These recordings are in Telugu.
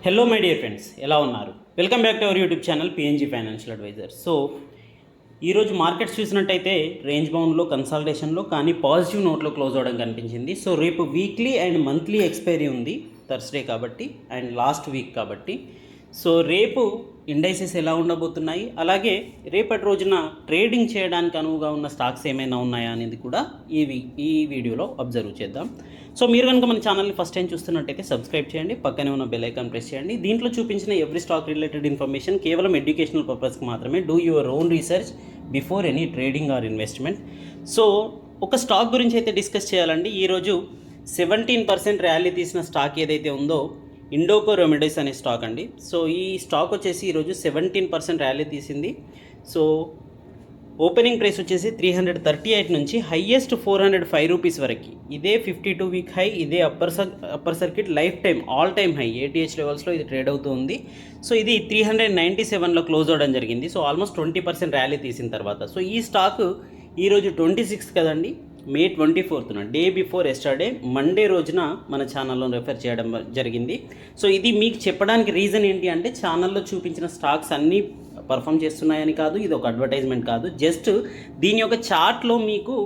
హలో మై డియర్ ఫ్రెండ్స్, ఎలా ఉన్నారు? Welcome back to our YouTube channel PNG financial adviser. So ఈరోజు మార్కెట్స్ చూసినట్టయితే రేంజ్ బౌండ్లో కన్సల్టేషన్లో కానీ పాజిటివ్ నోట్లో క్లోజ్ అవ్వడం కనిపించింది. సో రేపు వీక్లీ అండ్ మంత్లీ ఎక్స్పైరీ ఉంది, థర్స్డే కాబట్టి అండ్ లాస్ట్ వీక్ కాబట్టి. సో రేపు ఇండైసెస్ ఎలా ఉండబోతున్నాయి, అలాగే రేపటి రోజున ట్రేడింగ్ చేయడానికి అనువుగా ఉన్న స్టాక్స్ ఏమైనా ఉన్నాయా అనేది కూడా ఈ వీడియోలో అబ్జర్వ్ చేద్దాం. సో మీరు కనుక మన ఛానల్ని ఫస్ట్ టైం చూస్తున్నట్టయితే సబ్స్క్రైబ్ చేయండి, పక్కనే ఉన్న బెల్ ఐకాన్ ప్రెస్ చేయండి. దీంట్లో చూపించిన ఎవ్రీ స్టాక్ రిలేటెడ్ ఇన్ఫర్మేషన్ కేవలం ఎడ్యుకేషనల్ పర్పస్కి మాత్రమే. Do your own research before any trading are investment. So ఒక స్టాక్ గురించి అయితే డిస్కస్ చేయాలండి. ఈరోజు 17% ర్యాలీ తీసిన స్టాక్ ఏదైతే ఉందో ఇండోకో రెమెడీస్ అనే స్టాక్ అండి. సో ఈ స్టాక్ వచ్చేసి ఈరోజు 17% ర్యాలీ తీసింది. సో ఓపెనింగ్ ప్రైస్ వచ్చేసి 338 నుంచి హైయెస్ట్ 405 రూపీస్ వరకు. ఇదే 52 వీక్ హై, ఇదే upper circuit life time all time high ATH లెవెల్స్లో ఇది ట్రేడ్ అవుతుంది. సో ఇది 397లో క్లోజ్ అవ్వడం జరిగింది. సో ఆల్మోస్ట్ 20% ర్యాలీ తీసిన తర్వాత. సో ఈ స్టాక్ ఈరోజు 26 కదండి, మే 24న డే బిఫోర్ ఎస్టర్డే మండే రోజున మన ఛానల్లో రెఫర్ చేయడం జరిగింది. సో ఇది మీకు చెప్పడానికి రీజన్ ఏంటి అంటే, ఛానల్లో చూపించిన స్టాక్స్ అన్నీ పర్ఫామ్ చేస్తున్నాయని కాదు, ఇది ఒక అడ్వర్టైజ్మెంట్ కాదు. జస్ట్ దీని యొక్క చార్ట్లో మీకు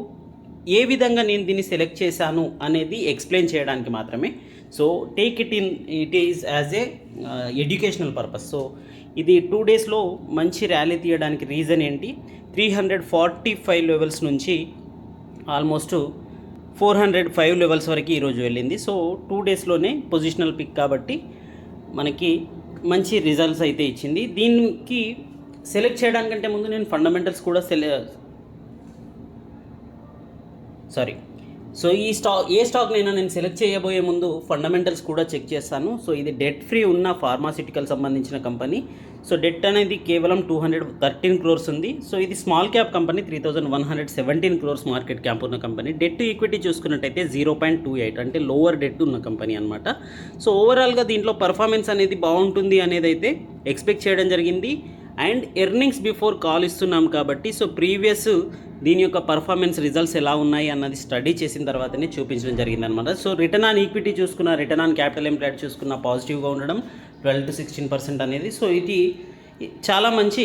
ఏ విధంగా నేను దీన్ని సెలెక్ట్ చేశాను అనేది ఎక్స్ప్లెయిన్ చేయడానికి మాత్రమే. So take it is as a educational purpose. So ఇది 2 డేస్లో మంచి ర్యాలీ తీయడానికి రీజన్ ఏంటి, 345 లెవెల్స్ నుంచి ఆల్మోస్ట్ 405 లెవెల్స్ వరకు ఈరోజు వెళ్ళింది. సో 2 డేస్లోనే పొజిషనల్ పిక్ కాబట్టి మనకి మంచి రిజల్ట్స్ అయితే ఇచ్చింది. దీనికి సెలెక్ట్ చేయడానికంటే ముందు నేను ఫండమెంటల్స్ కూడా సో ఏ స్టాక్నైనా నేను సెలెక్ట్ చేయబోయే ముందు ఫండమెంటల్స్ కూడా చెక్ చేస్తాను. సో ఇది డెట్ ఫ్రీ ఉన్న ఫార్మాసిటికల్ సంబంధించిన కంపెనీ. సో డెట్ అనేది కేవలం 213 క్రోర్స్ ఉంది. సో ఇది small cap company, 3117 crores market cap ఉన్న కంపెనీ. డెట్ ఈక్విటీ చూసుకున్నట్టయితే 0.28, అంటే లోవర్ డెట్ ఉన్న కంపెనీ అనమాట. సో ఓవరాల్గా దీంట్లో పర్ఫార్మెన్స్ అనేది బాగుంటుంది అనేది అయితే ఎక్స్పెక్ట్ చేయడం జరిగింది. అండ్ ఎర్నింగ్స్ బిఫోర్ కాల్ ఇస్తున్నాం కాబట్టి సో ప్రీవియస్ దీని యొక్క పర్ఫార్మెన్స్ రిజల్ట్స్ ఎలా ఉన్నాయి అన్నది స్టడీ చేసిన తర్వాతనే చూపించడం జరిగిందనమాట. సో రిటర్న్ ఆన్ ఈక్విటీ చూసుకున్న, రిటర్న్ ఆన్ క్యాపిటల్ ఎంప్లాయిడ్ చూసుకున్న పాజిటివ్గా ఉండడం 12 to 16% అనేది. సో ఇది చాలా మంచి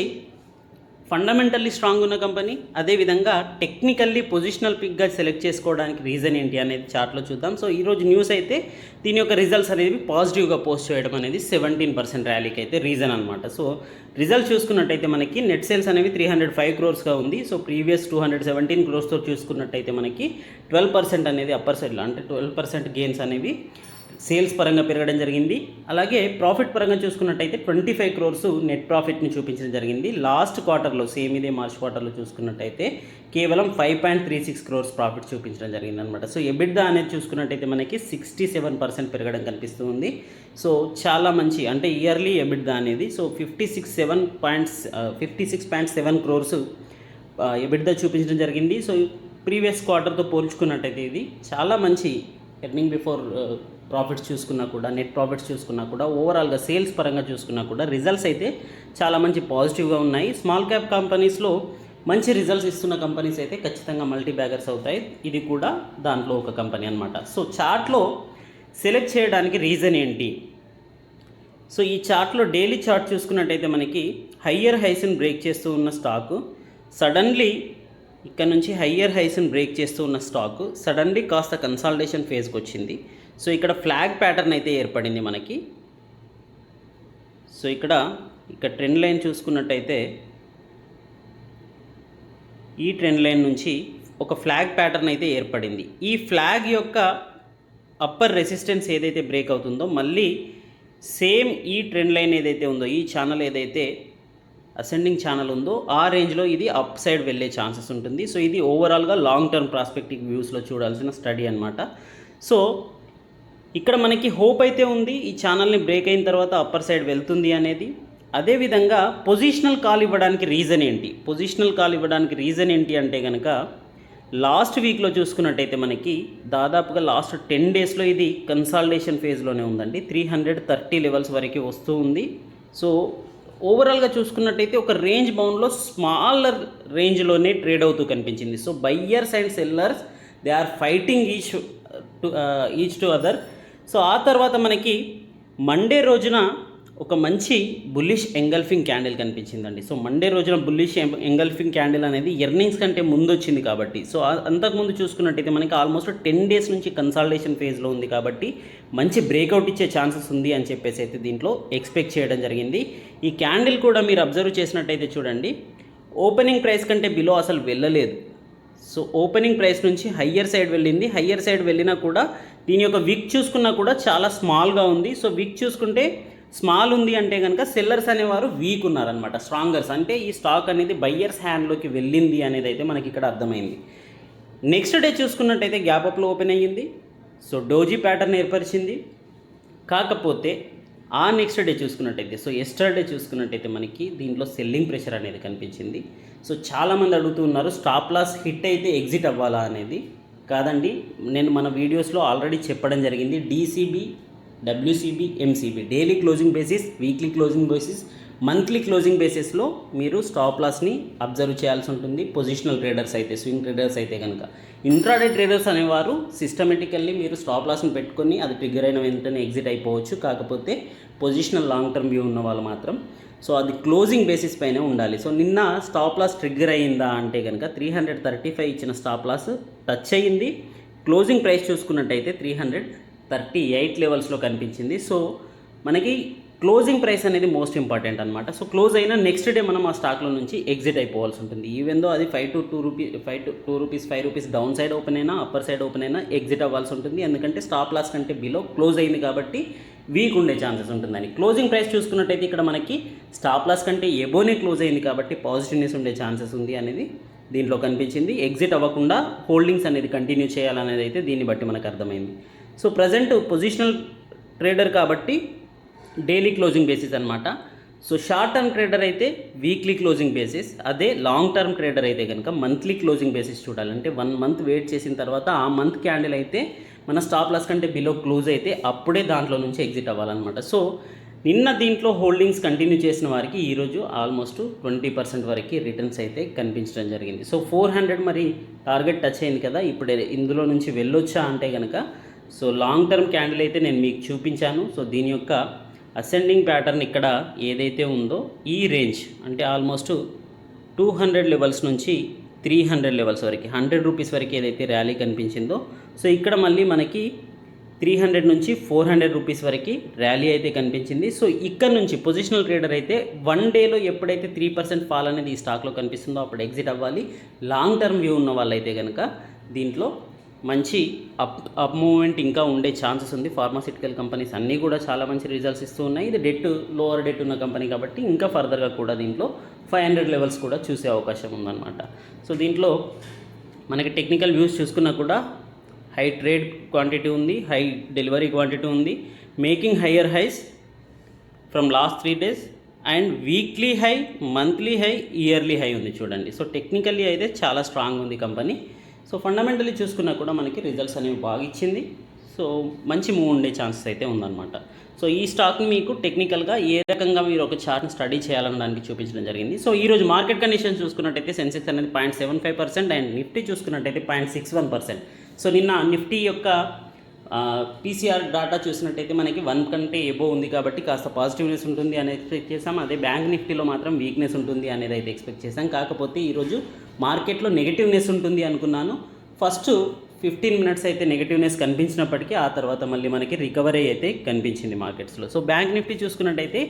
ఫండమెంటల్లీ స్ట్రాంగ్ ఉన్న కంపెనీ. అదేవిధంగా టెక్నికల్లీ పొజిషనల్ పిక్గా సెలెక్ట్ చేసుకోవడానికి రీజన్ ఏంటి అనేది చార్ట్లో చూద్దాం. సో ఈరోజు న్యూస్ అయితే దీని యొక్క రిజల్ట్స్ అనేవి పాజిటివ్గా పోస్ట్ చేయడం అనేది 17% ర్యాలీకి అయితే రీజన్ అనమాట. సో రిజల్ట్ చూసుకున్నట్టయితే మనకి నెట్ సేల్స్ అనేవి 305 క్రోర్స్గా ఉంది. సో ప్రీవియస్ 217 క్రోర్స్తో చూసుకున్నట్టయితే మనకి 12% అనేది అప్పర్ సైడ్లో, అంటే 12% గెయిన్స్ అనేవి సేల్స్ పరంగా పెరగడం జరిగింది. అలాగే ప్రాఫిట్ పరంగా చూసుకున్నట్టయితే 25 క్రోర్స్ నెట్ ప్రాఫిట్ని చూపించడం జరిగింది. లాస్ట్ క్వార్టర్లో సేమ్ ఇదే మార్చ్ క్వార్టర్లో చూసుకున్నట్టయితే కేవలం 5.36 క్రోర్స్ ప్రాఫిట్ చూపించడం జరిగింది అనమాట. సో ఎబిట్దా అనేది చూసుకున్నట్టయితే మనకి 67% పెరగడం కనిపిస్తుంది. సో చాలా మంచి, అంటే ఇయర్లీ ఎబిట్దా అనేది సో 56.7 క్రోర్స్ ఎబిట్దా చూపించడం జరిగింది. సో ప్రీవియస్ క్వార్టర్తో పోల్చుకున్నట్టయితే ఇది చాలా మంచి ఎర్నింగ్ బిఫోర్ ప్రాఫిట్స్ చూసుకున్నా కూడా, నెట్ ప్రాఫిట్స్ చూసుకున్నా కూడా, ఓవరాల్గా సేల్స్ పరంగా చూసుకున్నా కూడా రిజల్ట్స్ అయితే చాలా మంచి పాజిటివ్గా ఉన్నాయి. స్మాల్ క్యాప్ కంపెనీస్లో మంచి రిజల్ట్స్ ఇస్తున్న కంపెనీస్ అయితే ఖచ్చితంగా మల్టీ బ్యాగర్స్ అవుతాయి. ఇది కూడా దాంట్లో ఒక కంపెనీ అనమాట. సో చార్ట్లో సెలెక్ట్ చేయడానికి రీజన్ ఏంటి? సో ఈ చార్ట్లో డైలీ చార్ట్ చూసుకున్నట్టయితే మనకి హయ్యర్ హైస్ని బ్రేక్ చేస్తూ ఉన్న స్టాకు సడన్లీ ఇక్కడ నుంచి హయ్యర్ హైస్ని బ్రేక్ చేస్తూ ఉన్న స్టాక్ సడన్లీ కాస్త కన్సాలిడేషన్ ఫేజ్కి వచ్చింది. సో ఇక్కడ ఫ్లాగ్ ప్యాటర్న్ అయితే ఏర్పడింది మనకి. సో ఇక్కడ ట్రెండ్ లైన్ చూసుకున్నట్టయితే ఈ ట్రెండ్ లైన్ నుంచి ఒక ఫ్లాగ్ ప్యాటర్న్ అయితే ఏర్పడింది. ఈ ఫ్లాగ్ యొక్క అప్పర్ రెసిస్టెన్స్ ఏదైతే బ్రేక్ అవుతుందో మళ్ళీ సేమ్ ఈ ట్రెండ్ లైన్ ఏదైతే ఉందో, ఈ ఛానల్ ఏదైతే అసెండింగ్ ఛానల్ ఉందో ఆ రేంజ్లో ఇది అప్ సైడ్ వెళ్ళే ఛాన్సెస్ ఉంటుంది. సో ఇది ఓవరాల్గా లాంగ్ టర్మ్ ప్రాస్పెక్టివ్ వ్యూస్లో చూడాల్సిన స్టడీ అనమాట. సో ఇక్కడ మనకి హోప్ అయితే ఉంది ఈ ఛానల్ని బ్రేక్ అయిన తర్వాత అప్పర్ సైడ్ వెళ్తుంది అనేది. అదేవిధంగా పొజిషనల్ కాల్ ఇవ్వడానికి రీజన్ ఏంటి? పొజిషనల్ కాల్ ఇవ్వడానికి రీజన్ ఏంటి అంటే కనుక లాస్ట్ వీక్లో చూసుకున్నట్టయితే మనకి దాదాపుగా లాస్ట్ 10 డేస్లో ఇది కన్సాలిడేషన్ ఫేజ్లోనే ఉందండి. 330 లెవెల్స్ వరకు వస్తూ ఉంది. సో ఓవరాల్గా చూసుకున్నట్టయితే ఒక రేంజ్ బౌండ్లో స్మాలర్ రేంజ్లోనే ట్రేడ్ అవుతూ కనిపించింది. So buyers and sellers they are fighting each to other. So ఆ తర్వాత మనకి మండే రోజున ఒక మంచి బుల్లిష్ ఎంగల్ఫింగ్ క్యాండిల్ కనిపించిందండి. సో మండే రోజున బుల్లిష్ ఎంగల్ఫింగ్ క్యాండిల్ అనేది ఎర్నింగ్స్ కంటే ముందు వచ్చింది కాబట్టి, సో అంతకుముందు చూసుకున్నట్టయితే మనకి ఆల్మోస్ట్ 10 డేస్ నుంచి కన్సాలిడేషన్ ఫేజ్లో ఉంది కాబట్టి మంచి బ్రేక్అవుట్ ఇచ్చే ఛాన్సెస్ ఉంది అని చెప్పేసి అయితే దీంట్లో ఎక్స్పెక్ట్ చేయడం జరిగింది. ఈ క్యాండిల్ కూడా మీరు అబ్జర్వ్ చేసినట్టయితే చూడండి, ఓపెనింగ్ ప్రైస్ కంటే బిలో అసలు వెళ్ళలేదు. సో ఓపెనింగ్ ప్రైస్ నుంచి హయ్యర్ సైడ్ వెళ్ళింది. హయ్యర్ సైడ్ వెళ్ళినా కూడా దీని యొక్క విక్ చూసుకున్నా కూడా చాలా స్మాల్గా ఉంది. సో విక్ చూసుకుంటే స్మాల్ ఉంది అంటే కనుక సెల్లర్స్ అనేవారు వీక్ ఉన్నారనమాట, స్ట్రాంగర్స్ అంటే ఈ స్టాక్ అనేది బయ్యర్స్ హ్యాండ్లోకి వెళ్ళింది అనేది అయితే మనకి ఇక్కడ అర్థమైంది. నెక్స్ట్ డే చూసుకున్నట్టయితే గ్యాప్ అప్లో ఓపెన్ అయ్యింది. సో డోజీ ప్యాటర్న్ ఏర్పరిచింది. కాకపోతే ఆ నెక్స్ట్ డే చూసుకున్నట్టయితే, సో ఎస్టర్డే చూసుకున్నట్టయితే మనకి దీంట్లో సెల్లింగ్ ప్రెషర్ అనేది కనిపించింది. సో చాలామంది అడుగుతూ ఉన్నారు స్టాప్ లాస్ హిట్ అయితే ఎగ్జిట్ అవ్వాలా అనేది. కాదండి, నేను మన వీడియోస్లో ఆల్రెడీ చెప్పడం జరిగింది. DCB, WCB, MCB daily closing basis, weekly closing basis, monthly closing బేసిస్లో మీరు స్టాప్ లాస్ని అబ్జర్వ్ చేయాల్సి ఉంటుంది. పొజిషనల్ ట్రేడర్స్ అయితే, స్వింగ్ ట్రేడర్స్ అయితే కనుక. ఇంట్రాడే ట్రేడర్స్ అనేవారు సిస్టమేటికల్లీ మీరు స్టాప్ లాస్ని పెట్టుకొని అది ట్రిగ్గర్ అయిన వెంటనే ఎగ్జిట్ అయిపోవచ్చు. కాకపోతే పొజిషనల్ లాంగ్ టర్మ్ వ్యూ ఉన్న వాళ్ళు మాత్రం సో అది క్లోజింగ్ బేసిస్ పైనే ఉండాలి. సో నిన్న స్టాప్ లాస్ ట్రిగ్గర్ అయ్యిందా అంటే కనుక 335 ఇచ్చిన స్టాప్ లాస్ టచ్ అయ్యింది. క్లోజింగ్ ప్రైస్ చూసుకున్నట్టయితే 338 లెవెల్స్లో కనిపించింది. సో మనకి క్లోజింగ్ ప్రైస్ అనేది మోస్ట్ ఇంపార్టెంట్ అనమాట. సో క్లోజ్ అయినా నెక్స్ట్ డే మనం ఆ స్టాక్లో నుంచి ఎగ్జిట్ అయిపోవాల్సి ఉంటుంది. ఈవెన్ దో అది 5 to 2 rupees down side open అయినా, అప్పర్ సైడ్ ఓపెన్ అయినా ఎగ్జిట్ అవ్వాల్సి ఉంటుంది. ఎందుకంటే స్టాప్ లాస్ కంటే బిలో క్లోజ్ అయింది కాబట్టి వీక్ ఉండే ఛాన్సెస్ ఉంటుందని. క్లోజింగ్ ప్రైస్ చూసుకున్నట్టయితే ఇక్కడ మనకి స్టాప్ లాస్ కంటే ఎబోనే క్లోజ్ అయింది కాబట్టి పాజిటివ్నెస్ ఉండే ఛాన్సెస్ ఉంది అనేది దీంట్లో కనిపించింది. ఎగ్జిట్ అవ్వకుండా హోల్డింగ్స్ అనేది కంటిన్యూ చేయాలనేది అయితే దీన్ని బట్టి మనకు అర్థమైంది. సో ప్రజెంట్ పొజిషనల్ ట్రేడర్ కాబట్టి డైలీ క్లోజింగ్ బేసిస్ అనమాట. సో షార్ట్ టర్మ్ ట్రేడర్ అయితే వీక్లీ క్లోజింగ్ బేసిస్, అదే లాంగ్ టర్మ్ ట్రేడర్ అయితే కనుక మంత్లీ క్లోజింగ్ బేసిస్ చూడాలంటే 1 month వెయిట్ చేసిన తర్వాత ఆ మంత్ క్యాండిల్ అయితే మన స్టాప్ లాస్ కంటే బిలో క్లోజ్ అయితే అప్పుడే దాంట్లో నుంచి ఎగ్జిట్ అవ్వాలన్నమాట. సో నిన్న దీంట్లో హోల్డింగ్స్ కంటిన్యూ చేసిన వారికి ఈరోజు ఆల్మోస్ట్ 20% వరకు రిటర్న్స్ అయితే కనిపించడం జరిగింది. సో 400 మరి టార్గెట్ టచ్ అయింది కదా, ఇప్పుడు ఇందులో నుంచి వెళ్ళొచ్చా అంటే కనుక సో లాంగ్ టర్మ్ క్యాండిల్ అయితే నేను మీకు చూపించాను. సో దీని యొక్క అసెండింగ్ ప్యాటర్న్ ఇక్కడ ఏదైతే ఉందో ఈ రేంజ్ అంటే ఆల్మోస్ట్ 200 లెవెల్స్ నుంచి 300 లెవెల్స్ వరకు, 100 రూపీస్ వరకు ఏదైతే ర్యాలీ కనిపించిందో సో ఇక్కడ మళ్ళీ మనకి 300 నుంచి 400 రూపీస్ వరకు ర్యాలీ అయితే కనిపించింది. సో ఇక్కడ నుంచి పొజిషనల్ ట్రేడర్ అయితే 1 డేలో ఎప్పుడైతే 3% ఫాల్ అనేది ఈ స్టాక్లో కనిపిస్తుందో అప్పుడు ఎగ్జిట్ అవ్వాలి. లాంగ్ టర్మ్ వ్యూ ఉన్న వాళ్ళైతే కనుక దీంట్లో మంచి అప్ మూవ్మెంట్ ఇంకా ఉండే ఛాన్సెస్ ఉంది. ఫార్మాసిటికల్ కంపెనీస్ అన్నీ కూడా చాలా మంచి రిజల్ట్స్ ఇస్తూ ఉన్నాయి. ఇది లోవర్ డెట్ ఉన్న కంపెనీ కాబట్టి ఇంకా ఫర్దర్గా కూడా దీంట్లో 500 లెవెల్స్ కూడా చూసే అవకాశం ఉందన్నమాట. సో దీంట్లో మనకి టెక్నికల్ వ్యూస్ చూసుకున్నా కూడా హై ట్రేడ్ క్వాంటిటీ ఉంది, హై డెలివరీ క్వాంటిటీ ఉంది, making higher highs from last 3 days and weekly high, monthly high, yearly high ఉంది చూడండి. సో టెక్నికల్లీ అయితే చాలా స్ట్రాంగ్ ఉంది కంపెనీ. సో ఫండమెంటలీ చూసుకున్నా కూడా మనకి రిజల్ట్స్ అనేవి బాగా ఇచ్చింది. సో మంచి మూవ్ ఉండే ఛాన్సెస్ అయితే ఉందన్నమాట. సో ఈ స్టాక్ని మీకు టెక్నికల్గా ఏ రకంగా మీరు ఒక చార్ట్ని స్టడీ చేయాలనడానికి చూపించడం జరిగింది. సో ఈరోజు మార్కెట్ కండిషన్స్ చూసుకున్నట్టయితే సెన్సెక్స్ అనేది 0.75% అండ్ నిఫ్టీ చూసుకున్నట్టయితే 0.61%. సో నిన్న నిఫ్టీ యొక్క పీసీఆర్ డాటా చూసినట్టయితే మనకి 1 కంటే ఎబో ఉంది కాబట్టి కాస్త పాజిటివ్నెస్ ఉంటుంది అని ఎక్స్పెక్ట్ చేసాం. అదే బ్యాంక్ నిఫ్టీలో మాత్రం వీక్నెస్ ఉంటుంది అనేది అయితే ఎక్స్పెక్ట్ చేసాం. కాకపోతే ఈరోజు మార్కెట్లో నెగిటివ్నెస్ ఉంటుంది అనుకున్నాను. ఫస్ట్ 15 minutes అయితే నెగిటివ్నెస్ కనిపించినప్పటికీ ఆ తర్వాత మళ్ళీ మనకి రికవరీ అయితే కనిపించింది మార్కెట్స్లో. సో బ్యాంక్ నిఫ్టీ చూసుకున్నట్టయితే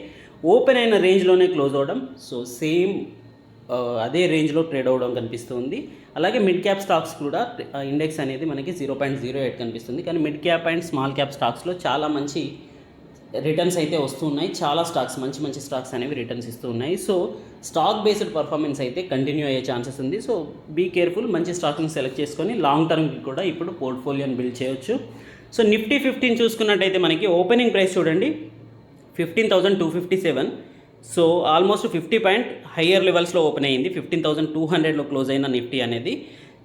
ఓపెన్ అయిన రేంజ్లోనే క్లోజ్ అవ్వడం, సో సేమ్ అదే రేంజ్లో ట్రేడ్ అవ్వడం కనిపిస్తుంది. అలాగే మిడ్ క్యాప్ స్టాక్స్ కూడా ఇండెక్స్ అనేది మనకి 0.08 కనిపిస్తుంది. కానీ mid cap and small cap స్టాక్స్లో చాలా మంచి రిటర్న్స్ అయితే వస్తున్నాయి. చాలా స్టాక్స్ మంచి స్టాక్స్ అనేవి రిటర్న్స్ ఇస్తూ ఉన్నాయి. సో స్టాక్ బేస్డ్ పర్ఫార్మెన్స్ అయితే కంటిన్యూ అయ్యే ఛాన్సెస్ ఉంది. సో బీ కేర్ఫుల్, మంచి స్టాక్ని సెలెక్ట్ చేసుకొని లాంగ్ టర్మ్కి కూడా ఇప్పుడు పోర్ట్ఫోలియోని బిల్డ్ చేయొచ్చు. సో నిఫ్టీ 15 చూసుకున్నట్టయితే మనకి ఓపెనింగ్ ప్రైస్ చూడండి 15,257. సో ఆల్మోస్ట్ 50 పాయింట్ హయ్యర్ లెవెల్స్లో ఓపెన్ అయ్యింది. 15,200లో క్లోజ్ అయిన నిఫ్టీ అనేది.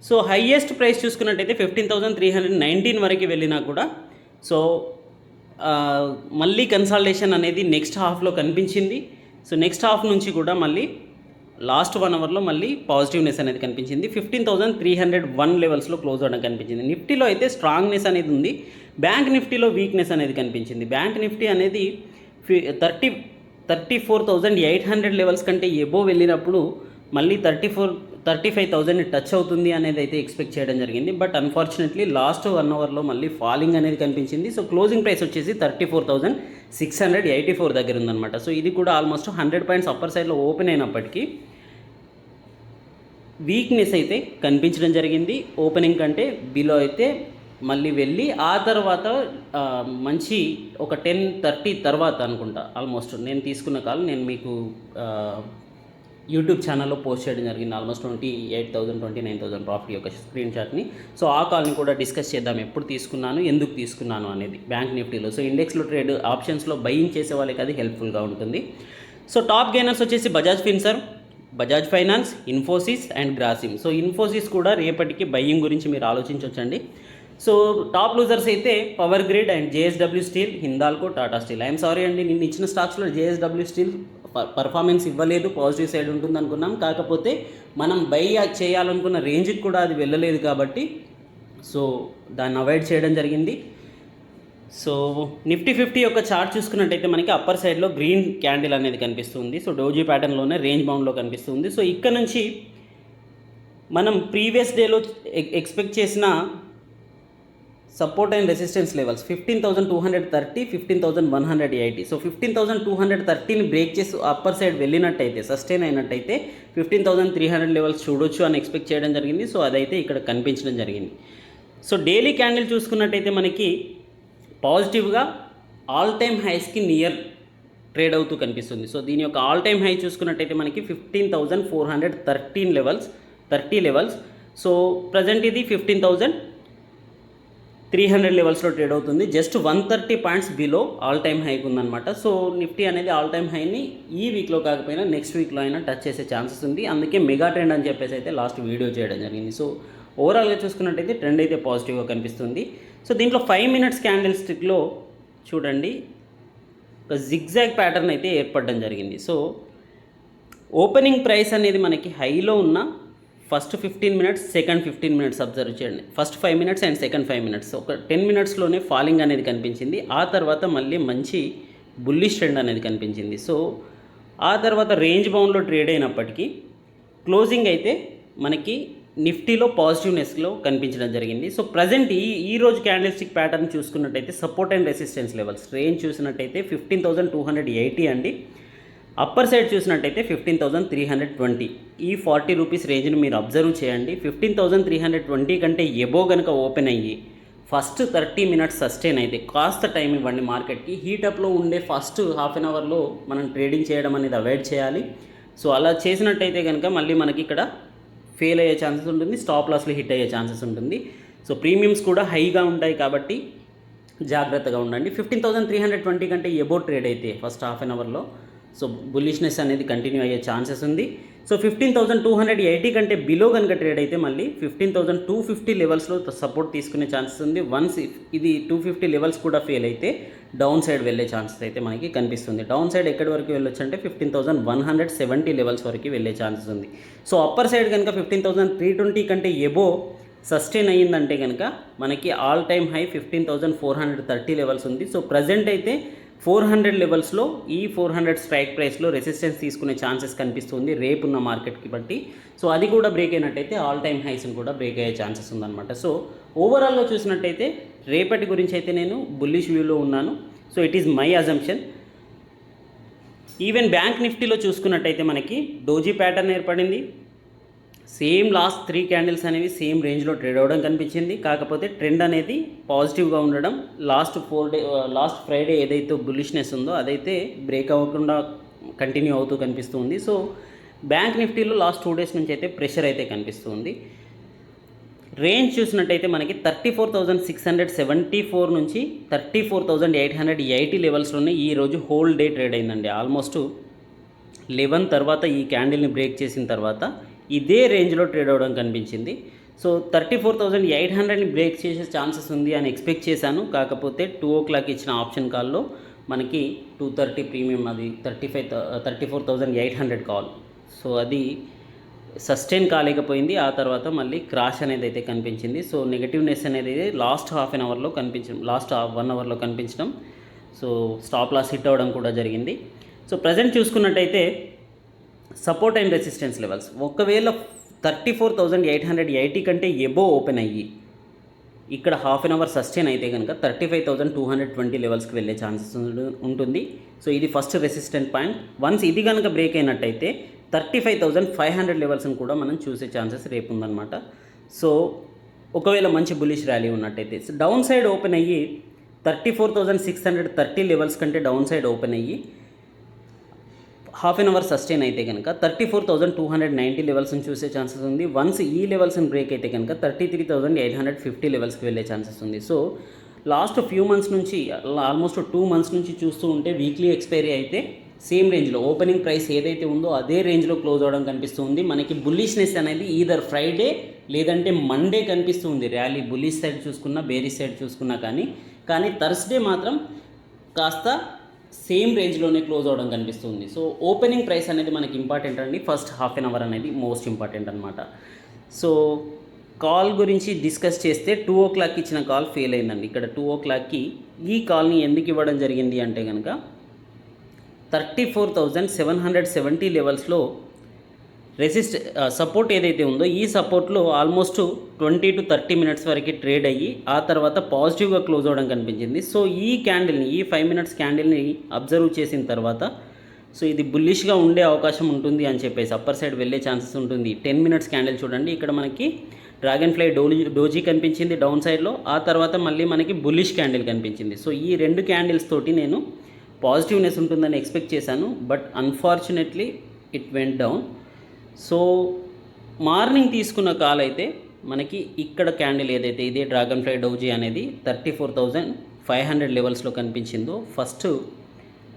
సో హయ్యెస్ట్ ప్రైస్ చూసుకున్నట్టయితే 15,319 వరకు వెళ్ళినా కూడా సో మళ్ళీ కన్సాలిడేషన్ అనేది నెక్స్ట్ హాఫ్లో కనిపించింది. సో నెక్స్ట్ హాఫ్ నుంచి కూడా మళ్ళీ లాస్ట్ 1 అవర్లో మళ్ళీ పాజిటివ్నెస్ అనేది కనిపించింది. 15,301 లెవెల్స్లో క్లోజ్ అవ్వడం కనిపించింది. నిఫ్టీలో అయితే స్ట్రాంగ్నెస్ అనేది ఉంది. బ్యాంక్ నిఫ్టీలో వీక్నెస్ అనేది కనిపించింది. బ్యాంక్ నిఫ్టీ అనేది 34,800 లెవెల్స్ కంటే ఎబో వెళ్ళినప్పుడు మళ్ళీ 35,000ని టచ్ అవుతుంది అనేది అయితే ఎక్స్పెక్ట్ చేయడం జరిగింది. బట్ అన్ఫార్చునేట్లీ లాస్ట్ 1 అవర్లో మళ్ళీ ఫాలింగ్ అనేది కనిపించింది. సో క్లోజింగ్ ప్రైస్ వచ్చేసి 34,684 దగ్గర ఉందన్నమాట. సో ఇది కూడా ఆల్మోస్ట్ 100 పాయింట్స్ అప్పర్ సైడ్లో ఓపెన్ అయినప్పటికీ వీక్నెస్ అయితే కనిపించడం జరిగింది. ఓపెనింగ్ కంటే బిలో అయితే మళ్ళీ వెళ్ళి ఆ తర్వాత మంచి ఒక 10:30 తర్వాత అనుకుంటా ఆల్మోస్ట్ నేను తీసుకున్న కాల్ నేను మీకు యూట్యూబ్ ఛానల్లో పోస్ట్ చేయడం జరిగింది. ఆల్మోస్ట్ 28,000 29,000 ప్రాఫిట్ యొక్క స్క్రీన్ షాట్ని. సో ఆ కాల్ని కూడా డిస్కస్ చేద్దాం, ఎప్పుడు తీసుకున్నాను, ఎందుకు తీసుకున్నాను అనేది బ్యాంక్ నిఫ్టీలో. సో ఇండెక్స్లో ట్రేడ్ ఆప్షన్స్లో బయింగ్ చేసే వాళ్ళకి అది హెల్ప్ఫుల్గా ఉంటుంది. సో టాప్ గెయినర్స్ వచ్చేసి Bajaj Finserv, Bajaj finance, Infosys and Grasim. So Infosys కూడా రేపటికి బయింగ్ గురించి మీరు ఆలోచించవచ్చండి. సో టాప్ లూజర్స్ అయితే power grid and JSW steel, Hindalco, Tata steel. I'm sorry అండి, నిన్న ఇచ్చిన స్టాక్స్లో జేఎస్డబ్ల్యూ స్టీల్ పర్ఫార్మెన్స్ ఇవ్వలేదు, పాజిటివ్ సైడ్ ఉంటుంది అనుకున్నాం. కాకపోతే మనం బై చేయాలనుకున్న రేంజ్కి కూడా అది వెళ్ళలేదు కాబట్టి సో దాన్ని అవాయిడ్ చేయడం జరిగింది. సో నిఫ్టీ 50 యొక్క చార్ట్ చూసుకున్నట్టయితే మనకి అప్పర్ సైడ్లో గ్రీన్ క్యాండిల్ అనేది కనిపిస్తుంది. సో డోజీ ప్యాటర్న్లోనే రేంజ్ బౌండ్లో కనిపిస్తుంది. సో ఇక్కడ నుంచి మనం ప్రీవియస్ డేలో ఎక్స్పెక్ట్ చేసిన support and resistance levels 15,230, 15,180. So 15,230ని బ్రేక్ చేసి అప్పర్ సైడ్ వెళ్ళినట్టయితే, సస్టైన్ అయినట్టయితే 15,300 లెవెల్స్ చూడొచ్చు అని ఎక్స్పెక్ట్ చేయడం జరిగింది. సో అదైతే ఇక్కడ కనిపించడం జరిగింది. సో డైలీ క్యాండిల్ చూసుకున్నట్టయితే మనకి పాజిటివ్గా ఆల్ టైమ్ హైస్కి నియర్ ట్రేడ్ అవుతూ కనిపిస్తుంది. సో దీని యొక్క ఆల్ టైమ్ హై చూసుకున్నట్టయితే మనకి 15,413 లెవెల్స్. సో ప్రజెంట్ ఇది 15,300 లెవెల్స్లో ట్రేడ్ అవుతుంది. Just 130 points below all time హైకి ఉందన్నమాట. సో నిఫ్టీ అనేది ఆల్ టైమ్ హైని ఈ వీక్లో కాకపోయినా నెక్స్ట్ వీక్లో అయినా టచ్ చేసే ఛాన్సెస్ ఉంది. అందుకే మెగా ట్రెండ్ అని చెప్పేసి అయితే లాస్ట్ వీడియో చేయడం జరిగింది. సో ఓవరాల్గా చూసుకున్నట్టయితే ట్రెండ్ అయితే పాజిటివ్గా కనిపిస్తుంది. సో దీంట్లో 5 మినిట్స్ క్యాండిల్ స్టిక్లో చూడండి ఒక జిగ్జాగ్ ప్యాటర్న్ అయితే ఏర్పడడం జరిగింది. సో ఓపెనింగ్ ప్రైస్ అనేది మనకి హైలో ఉన్న first 15 minutes, second 15 minutes observe చేయండి. First 5 minutes and second 5 minutes ఒక 10 మినిట్స్లోనే ఫాలింగ్ అనేది కనిపించింది. ఆ తర్వాత మళ్ళీ మంచి బుల్లిష్ ట్రెండ్ అనేది కనిపించింది. సో ఆ తర్వాత రేంజ్ బౌండ్లో ట్రేడ్ అయినప్పటికీ క్లోజింగ్ అయితే మనకి నిఫ్టీలో పాజిటివ్నెస్లో కనిపించడం జరిగింది. సో ప్రజెంట్ ఈ రోజు క్యాండిల్ స్టిక్ ప్యాటర్న్ చూసుకున్నట్టయితే support and resistance levels range చూసినట్టయితే 15,280 అండి. అప్పర్ సైడ్ చూసినట్టయితే 15,320. ఈ 40 రూపీస్ రేంజ్ని మీరు అబ్జర్వ్ చేయండి. 15,320 కంటే ఎబో కనుక ఓపెన్ అయ్యి ఫస్ట్ 30 మినిట్స్ సస్టైన్ అయితే కాస్త టైం ఇవ్వండి మార్కెట్కి. హీటప్లో ఉండే ఫస్ట్ హాఫ్ అన్ అవర్లో మనం ట్రేడింగ్ చేయడం అనేది అవాయిడ్ చేయాలి. సో అలా చేసినట్టయితే కనుక మళ్ళీ మనకి ఇక్కడ ఫెయిల్ అయ్యే ఛాన్సెస్ ఉంటుంది, స్టాప్ లాస్లో హిట్ అయ్యే ఛాన్సెస్ ఉంటుంది. సో ప్రీమియమ్స్ కూడా హైగా ఉంటాయి కాబట్టి జాగ్రత్తగా ఉండండి. 15,320 కంటే ఎబో ట్రేడ్ అయితే ఫస్ట్ హాఫ్ అన్ అవర్లో సో బుల్లిష్నెస్ అనేది కంటిన్యూ అయ్యే ఛాన్సెస్ ఉంది. సో 15,280 కంటే బిలో కనుక ట్రేడ్ అయితే మళ్ళీ 15,250 లెవెల్స్లో సపోర్ట్ తీసుకునే ఛాన్సెస్ ఉంది. వన్స్ ఇది 250 లెవెల్స్ కూడా ఫెయిల్ అయితే డౌన్ సైడ్ వెళ్ళే ఛాన్సెస్ అయితే మనకి కనిపిస్తుంది. డౌన్ సైడ్ ఎక్కడి వరకు వెళ్ళొచ్చు అంటే 15,170 లెవెల్స్ వరకు వెళ్ళే ఛాన్సెస్ ఉంది. సో అప్పర్ సైడ్ కనుక 15,320 కంటే ఎబో సస్టైన్ అయ్యిందంటే కనుక మనకి ఆల్ టైమ్ హై 15,430 లెవెల్స్ ఉంది. సో ప్రజెంట్ అయితే 400 లెవెల్స్లో ఈ 400 స్ట్రైక్ ప్రైస్లో రెసిస్టెన్స్ తీసుకునే ఛాన్సెస్ కనిపిస్తుంది రేపున్న మార్కెట్కి బట్టి. సో అది కూడా బ్రేక్ అయినట్టయితే ఆల్ టైమ్ హైస్ని కూడా బ్రేక్ అయ్యే ఛాన్సెస్ ఉందన్నమాట. సో ఓవరాల్గా చూసినట్టయితే రేపటి గురించి అయితే నేను బుల్లిష్ వ్యూలో ఉన్నాను. So it is my assumption. Even bank నిఫ్టీలో చూసుకున్నట్టయితే మనకి డోజీ ప్యాటర్న్ ఏర్పడింది. సేమ్ లాస్ట్ 3 క్యాండిల్స్ అనేవి సేమ్ రేంజ్లో ట్రేడ్ అవ్వడం కనిపించింది. కాకపోతే ట్రెండ్ అనేది పాజిటివ్గా ఉండడం లాస్ట్ ఫ్రైడే ఏదైతే బుల్లిష్నెస్ ఉందో అదైతే బ్రేక్ అవ్వకుండా కంటిన్యూ అవుతూ కనిపిస్తుంది. సో బ్యాంక్ నిఫ్టీలో లాస్ట్ 2 డేస్ నుంచి అయితే ప్రెషర్ అయితే కనిపిస్తుంది. రేంజ్ చూసినట్టయితే మనకి 34,674 నుంచి 34,880 లెవెల్స్లోనే ఈరోజు హోల్ డే ట్రేడ్ అయిందండి. ఆల్మోస్ట్ 11 తర్వాత ఈ క్యాండిల్ని బ్రేక్ చేసిన తర్వాత ఇదే రేంజ్లో ట్రేడ్ అవ్వడం కనిపించింది. సో 34,800ని బ్రేక్ చేసే ఛాన్సెస్ ఉంది అని ఎక్స్పెక్ట్ చేశాను. కాకపోతే 2 o'clock ఇచ్చిన ఆప్షన్ కాల్లో మనకి 230 ప్రీమియం అది 34,800 కాల్ సో అది సస్టైన్ కాలేకపోయింది. ఆ తర్వాత మళ్ళీ క్రాష్ అనేది అయితే కనిపించింది. సో నెగటివ్నెస్ అనేది లాస్ట్ హాఫ్ అన్ అవర్లో కనిపించడం, లాస్ట్ 1 అవర్లో కనిపించడం, సో స్టాప్ లాస్ హిట్ అవ్వడం కూడా జరిగింది. సో ప్రజెంట్ చూసుకున్నట్టయితే సపోర్ట్ అండ్ రెసిస్టెన్స్ లెవెల్స్ ఒకవేళ 34,880 కంటే ఎబో ఓపెన్ అయ్యి ఇక్కడ హాఫ్ అన్ అవర్ సస్టైన్ అయితే కనుక 35,220 లెవెల్స్కి వెళ్ళే ఛాన్సెస్ ఉంటుంది. సో ఇది ఫస్ట్ రెసిస్టెంట్ పాయింట్. వన్స్ ఇది కనుక బ్రేక్ అయినట్టయితే 35,500 లెవెల్స్ని కూడా మనం చూసే ఛాన్సెస్ రేపు ఉందన్నమాట. సో ఒకవేళ మంచి బులిష్ ర్యాలీ ఉన్నట్టయితే డౌన్ సైడ్ ఓపెన్ అయ్యి 34,630 లెవెల్స్ కంటే డౌన్ సైడ్ ఓపెన్ అయ్యి హాఫ్ అన్ అవర్ సస్టైన్ అయితే కనుక 34,290 లెవెల్స్ని చూసే ఛాన్సెస్ ఉంది. వన్స్ ఈ లెవెల్స్ని బ్రేక్ అయితే కనుక 33,850 లెవెల్స్కి వెళ్ళే ఛాన్సెస్ ఉంది. సో లాస్ట్ ఫ్యూ మంత్స్ నుంచి ఆల్మోస్ట్ 2 మంత్స్ నుంచి చూస్తూ ఉంటే వీక్లీ ఎక్స్పైరీ అయితే సేమ్ రేంజ్లో ఓపెనింగ్ ప్రైస్ ఏదైతే ఉందో అదే రేంజ్లో క్లోజ్ అవ్వడం కనిపిస్తుంది. మనకి బుల్లిష్నెస్ అనేది ఈదర్ ఫ్రైడే లేదంటే మండే కనిపిస్తుంది. ర్యాలీ బుల్లిష్ సైడ్ చూసుకున్నా బేరిష్ సైడ్ చూసుకున్నా కానీ థర్స్డే మాత్రం కాస్త సేమ్ రేంజ్లోనే క్లోజ్ అవ్వడం కనిపిస్తుంది. సో ఓపెనింగ్ ప్రైస్ అనేది మనకి ఇంపార్టెంట్ అండి. ఫస్ట్ హాఫ్ అన్ అవర్ అనేది మోస్ట్ ఇంపార్టెంట్ అనమాట. సో కాల్ గురించి డిస్కస్ చేస్తే 2 o'clock ఇచ్చిన కాల్ ఫెయిల్ అయిందండి. ఇక్కడ 2 o'clockకి ఈ కాల్ని ఎందుకు ఇవ్వడం జరిగింది అంటే కనుక 34,770 లెవెల్స్లో సపోర్ట్ ఏదైతే ఉందో ఈ సపోర్ట్లో ఆల్మోస్ట్ 20 to 30 minutes వరకు ట్రేడ్ అయ్యి ఆ తర్వాత పాజిటివ్గా క్లోజ్ అవ్వడం కనిపించింది. సో ఈ క్యాండిల్ని, ఈ 5 minutes క్యాండిల్ని అబ్జర్వ్ చేసిన తర్వాత సో ఇది బుల్లిష్గా ఉండే అవకాశం ఉంటుంది అని చెప్పేసి అప్పర్ సైడ్ వెళ్ళే ఛాన్సెస్ ఉంటుంది. 10 minutes క్యాండిల్ చూడండి, ఇక్కడ మనకి డ్రాగన్ ఫ్లై డోజీ కనిపించింది డౌన్ సైడ్లో, ఆ తర్వాత మళ్ళీ మనకి బుల్లిష్ క్యాండిల్ కనిపించింది. సో ఈ 2 క్యాండిల్స్ తోటి నేను పాజిటివ్నెస్ ఉంటుందని ఎక్స్పెక్ట్ చేశాను, but unfortunately it went down. So morning తీసుకున్న కాల్ అయితే మనకి ఇక్కడ క్యాండిల్ ఏదైతే ఇదే డ్రాగన్ ఫ్లై డోజీ అనేది 34,500 లెవెల్స్లో కనిపించిందో ఫస్ట్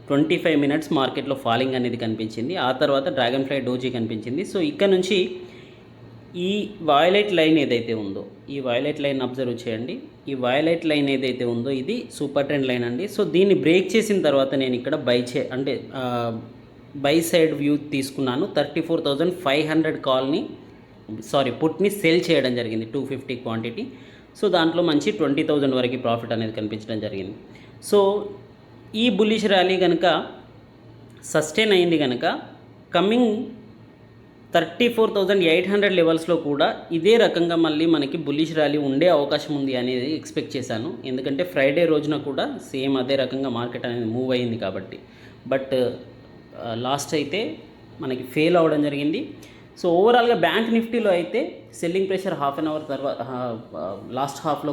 25 minutes మార్కెట్లో ఫాలింగ్ అనేది కనిపించింది. ఆ తర్వాత డ్రాగన్ ఫ్లై డోజీ కనిపించింది. సో ఇక్కడ నుంచి ఈ వాయిలెట్ లైన్ ఏదైతే ఉందో ఈ వాయిలెట్ లైన్ అబ్జర్వ్ చేయండి. ఈ వాయిలెట్ లైన్ ఏదైతే ఉందో ఇది సూపర్ ట్రెండ్ లైన్ అండి. సో దీన్ని బ్రేక్ చేసిన తర్వాత నేను ఇక్కడ బై సైడ్ వ్యూ తీసుకున్నాను. 34,500 పుట్ని సెల్ చేయడం జరిగింది 250 క్వాంటిటీ. సో దాంట్లో మంచి 20,000 వరకు ప్రాఫిట్ అనేది కనిపించడం జరిగింది. సో ఈ బుల్లిష్ ర్యాలీ కనుక సస్టైన్ అయింది కనుక కమింగ్ 34,800 లెవెల్స్లో కూడా ఇదే రకంగా మళ్ళీ మనకి బుల్లిష్ ర్యాలీ ఉండే అవకాశం ఉంది అనేది ఎక్స్పెక్ట్ చేశాను. ఎందుకంటే ఫ్రైడే రోజున కూడా సేమ్ అదే రకంగా మార్కెట్ అనేది మూవ్ అయింది కాబట్టి. బట్ లాస్ట్ అయితే మనకి ఫెయిల్ అవ్వడం జరిగింది. సో ఓవరాల్గా బ్యాంక్ నిఫ్టీలో అయితే selling pressure half an hour తర్వాత లాస్ట్ హాఫ్లో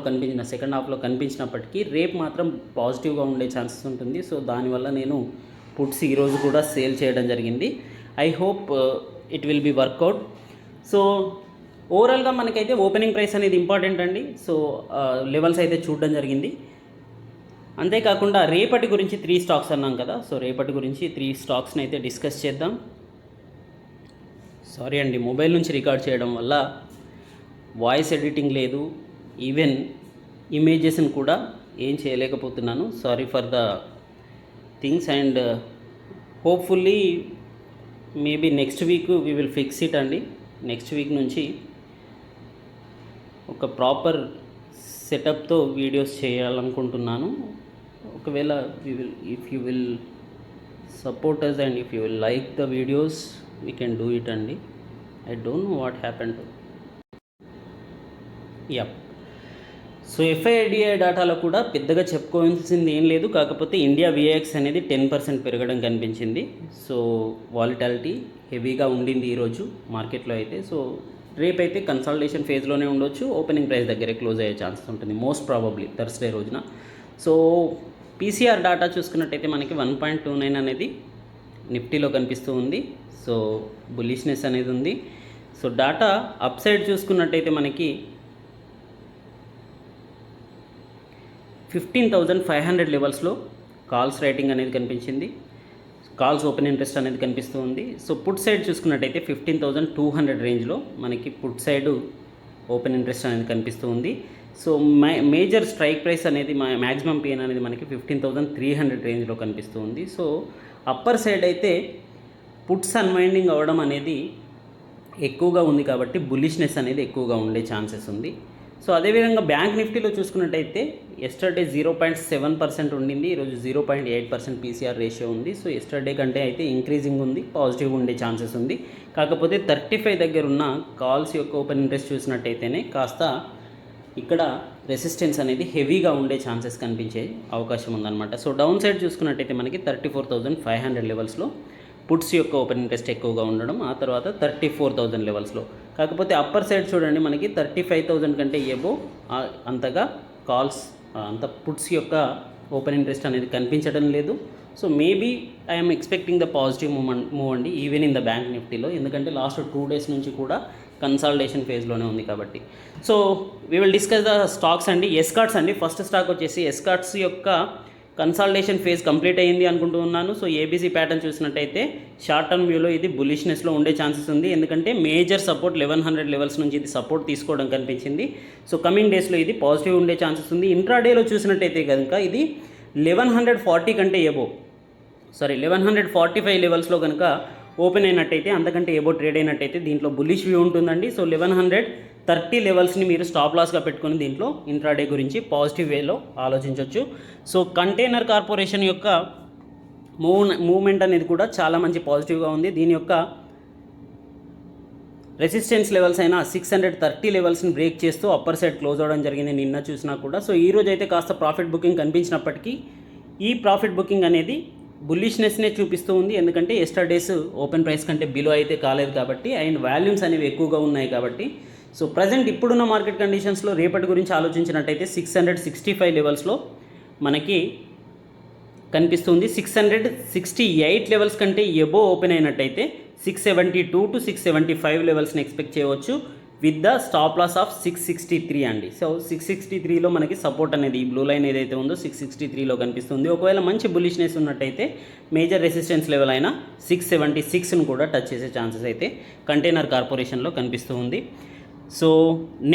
సెకండ్ హాఫ్లో కనిపించినప్పటికీ రేపు మాత్రం పాజిటివ్గా ఉండే ఛాన్సెస్ ఉంటుంది. సో దానివల్ల నేను పుట్స్ ఈరోజు కూడా సేల్ చేయడం జరిగింది. I hope it will be workout. So ఓవరాల్గా మనకైతే ఓపెనింగ్ ప్రైస్ అనేది ఇంపార్టెంట్ అండి. సో లెవెల్స్ అయితే చూడడం జరిగింది. అంతేకాకుండా రేపటి గురించి 3 స్టాక్స్ అన్నాం కదా. సో రేపటి గురించి 3 స్టాక్స్ని అయితే డిస్కస్ చేద్దాం. సారీ అండి, మొబైల్ నుంచి రికార్డ్ చేయడం వల్ల వాయిస్ ఎడిటింగ్ లేదు, ఈవెన్ ఇమేజెస్ని కూడా ఏం చేయలేకపోతున్నాను. Sorry for the things and hopefully maybe next week we will fix it అండి. నెక్స్ట్ వీక్ నుంచి ఒక ప్రాపర్ సెటప్తో వీడియోస్ చేయాలనుకుంటున్నాను. ఒకవేళ if you will support us and if you will like the videos we can do it అండి. I don't know what happened to so FIDI డేటాలో కూడా పెద్దగా చెప్పుకోవాల్సింది ఏం లేదు. కాకపోతే ఇండియా VIX అనేది 10% పెరగడం కనిపించింది. సో వాలిటాలిటీ హెవీగా ఉండింది ఈరోజు మార్కెట్లో అయితే. సో రేపైతే కన్సల్టేషన్ ఫేజ్లోనే ఉండొచ్చు, ఓపెనింగ్ ప్రైస్ దగ్గరే క్లోజ్ అయ్యే ఛాన్సెస్ ఉంటుంది మోస్ట్ ప్రాబబ్లీ థర్స్డే రోజున. సో PCR డేటా చూసుకున్నట్టయితే మనకి 1.29 అనేది నిఫ్టీలో కనిపిస్తూ ఉంది. సో బులిష్నెస్ అనేది ఉంది. సో డేటా అప్ సైడ్ చూసుకున్నట్టయితే మనకి 15,500 లెవెల్స్లో కాల్స్ రైటింగ్ అనేది కనిపించింది. కాల్స్ ఓపెన్ ఇంట్రెస్ట్ అనేది కనిపిస్తూ ఉంది. సో పుట్ సైడ్ చూసుకున్నట్టయితే 15,200 రేంజ్లో మనకి పుట్ సైడ్ ఓపెన్ ఇంట్రెస్ట్ అనేది కనిపిస్తూ ఉంది. సో మేజర్ స్ట్రైక్ ప్రైస్ అనేది మ్యాక్సిమం పెయిన్ అనేది మనకి 15,300 రేంజ్లో కనిపిస్తూ ఉంది. సో అప్పర్ సైడ్ అయితే పుట్స్ అన్వైండింగ్ అవ్వడం అనేది ఎక్కువగా ఉంది కాబట్టి బుల్లిష్నెస్ అనేది ఎక్కువగా ఉండే ఛాన్సెస్ ఉంది. సో అదేవిధంగా బ్యాంక్ నిఫ్టీలో చూసుకున్నట్టయితే ఎస్టర్డే 0.7% ఉండింది, ఈరోజు 0.8% పీసీఆర్ రేషియో ఉంది. సో ఎస్టర్డే కంటే అయితే ఇంక్రీజింగ్ ఉంది, పాజిటివ్ ఉండే ఛాన్సెస్ ఉంది. కాకపోతే 35 దగ్గర ఉన్న కాల్స్ యొక్క ఓపెన్ ఇంట్రెస్ట్ చూసినట్టయితేనే కాస్త ఇక్కడ రెసిస్టెన్స్ అనేది హెవీగా ఉండే ఛాన్సెస్ కనిపించే అవకాశం ఉందన్నమాట. సో డౌన్ సైడ్ చూసుకున్నట్టయితే మనకి 34,500 లెవెల్స్లో పుట్స్ యొక్క ఓపెన్ ఇంట్రెస్ట్ ఎక్కువగా ఉండడం, ఆ తర్వాత 34,000 లెవెల్స్లో. కాకపోతే అప్పర్ సైడ్ చూడండి మనకి 35,000 కంటే ఎబో అంతగా కాల్స్ అంత పుట్స్ యొక్క ఓపెన్ ఇంట్రెస్ట్ అనేది కనిపించడం లేదు. So maybe I'm expecting the positive move అండి ఈవెన్ ఇన్ ద బ్యాంక్ నిఫ్టీలో, ఎందుకంటే లాస్ట్ 2 డేస్ నుంచి కూడా కన్సాలిడేషన్ ఫేజ్లోనే ఉంది కాబట్టి. So we will discuss the stocks అండి. ఎస్కార్ట్స్ అండి, ఫస్ట్ స్టాక్ వచ్చేసి ఎస్కార్ట్స్ యొక్క కన్సాలిడేషన్ ఫేజ్ కంప్లీట్ అయ్యింది అనుకుంటూ ఉన్నాను. సో ఏబీసీ ప్యాటర్న్ చూసినట్టయితే షార్ట్ టర్మ్ వ్యూలో ఇది బులిష్నెస్లో ఉండే ఛాన్సెస్ ఉంది, ఎందుకంటే మేజర్ సపోర్ట్ 1100 లెవెల్స్ నుంచి ఇది సపోర్ట్ తీసుకోవడం కనిపించింది. సో కమింగ్ డేస్లో ఇది పాజిటివ్ ఉండే ఛాన్సెస్ ఉంది. ఇంట్రాడేలో చూసినట్టయితే కనుక ఇది 1140 కంటే ఎబో 1145 లెవెల్స్లో కనుక ఓపెన్ అయినట్టయితే, అంతకంటే ఎబో ట్రేడ్ అయినట్టయితే దీంట్లో బుల్లిష్ వ్యూ ఉంటుందండి. సో 1130 లెవెల్స్ని మీరు స్టాప్ లాస్గా పెట్టుకొని దీంట్లో ఇంట్రాడే గురించి పాజిటివ్ వేలో ఆలోచించవచ్చు. సో కంటైనర్ కార్పొరేషన్ యొక్క మూవ్మెంట్ అనేది కూడా చాలా మంచి పాజిటివ్గా ఉంది. దీని యొక్క రెసిస్టెన్స్ లెవెల్స్ అయినా 630 లెవెల్స్ని బ్రేక్ చేస్తూ అప్పర్ సైడ్ క్లోజ్ అవ్వడం జరిగింది నిన్న చూసినా కూడా. సో ఈరోజు అయితే కాస్త ప్రాఫిట్ బుకింగ్ కనిపించినప్పటికీ ఈ ప్రాఫిట్ బుకింగ్ అనేది బుల్లిష్నెస్నే చూపిస్తూ ఉంది, ఎందుకంటే ఎస్టర్డేస్ ఓపెన్ ప్రైస్ కంటే బిలో అయితే కాలేదు కాబట్టి, అండ్ వాల్యూమ్స్ అనేవి ఎక్కువగా ఉన్నాయి కాబట్టి. సో ప్రజెంట్ ఇప్పుడున్న మార్కెట్ కండిషన్స్లో రేపటి గురించి ఆలోచించినట్టయితే 665 లెవెల్స్లో మనకి కనిపిస్తుంది. 668 లెవెల్స్ కంటే ఎబో ఓపెన్ అయినట్టయితే 672 to 675 లెవెల్స్ని ఎక్స్పెక్ట్ చేయవచ్చు with the stop loss of 663 అండి. సో 663లో మనకి సపోర్ట్ అనేది ఈ బ్లూ లైన్ ఏదైతే ఉందో 663లో కనిపిస్తుంది. ఒకవేళ మంచి బుల్లిష్నెస్ ఉన్నట్టయితే మేజర్ రెసిస్టెన్స్ లెవెల్ అయినా 676ను కూడా టచ్ చేసే ఛాన్సెస్ అయితే కంటైనర్ కార్పొరేషన్లో కనిపిస్తూ ఉంది. సో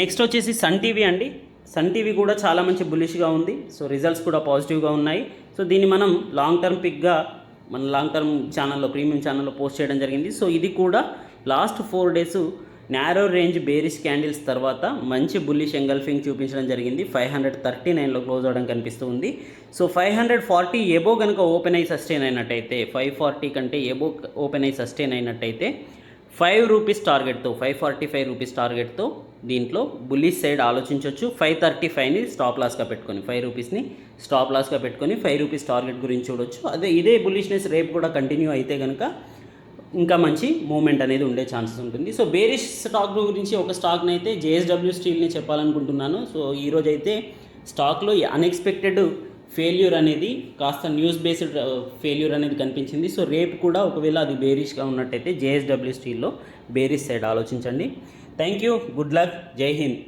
నెక్స్ట్ వచ్చేసి సన్ టీవీ అండి. సన్ టీవీ కూడా చాలా మంచి బుల్లిష్గా ఉంది. సో రిజల్ట్స్ కూడా పాజిటివ్గా ఉన్నాయి. సో దీన్ని మనం లాంగ్ టర్మ్ పిక్గా మన లాంగ్ టర్మ్ ఛానల్లో ప్రీమియం ఛానల్లో పోస్ట్ చేయడం జరిగింది. సో ఇది కూడా last 4 days narrow range bearish candles తర్వాత మంచి బుల్లిష్ ఎంగల్ఫింగ్ చూపించడం జరిగింది. 539లో క్లోజ్ అవ్వడం కనిపిస్తుంది. సో 540 ఎబో కనుక ఓపెన్ అయ్యి సస్టైన్ అయినట్టయితే, 540 కంటే ఎబో ఓపెన్ అయ్యి సస్టైన్ అయినట్టయితే 5 రూపీస్ టార్గెట్తో 545 రూపీస్ టార్గెట్తో దీంట్లో బుల్లిష్ సైడ్ ఆలోచించవచ్చు. 535ని స్టాప్ లాస్గా పెట్టుకొని 5 రూపీస్ని స్టాప్ లాస్గా పెట్టుకొని 5 రూపీస్ టార్గెట్ గురించి చూడొచ్చు. అదే ఇదే బుల్లిష్నెస్ రేపు కూడా కంటిన్యూ అయితే కనుక ఇంకా మంచి మూమెంట్ అనేది ఉండే ఛాన్సెస్ ఉంటుంది. సో బేరిష్ స్టాక్ గురించి ఒక స్టాక్ని అయితే జేఎస్డబ్ల్యూ స్టీల్ని చెప్పాలనుకుంటున్నాను. సో ఈరోజు అయితే స్టాక్లో అన్ఎక్స్పెక్టెడ్ ఫెయిల్యూర్ అనేది కాస్త న్యూస్ బేస్డ్ ఫెయిల్యూర్ అనేది కనిపించింది. సో రేపు కూడా ఒకవేళ అది బేరిష్గా ఉన్నట్టయితే జేఎస్డబ్ల్యూ స్టీల్లో బేరిష్ సైడ్ ఆలోచించండి. థ్యాంక్ యూ, గుడ్ లక్, జై హింద్.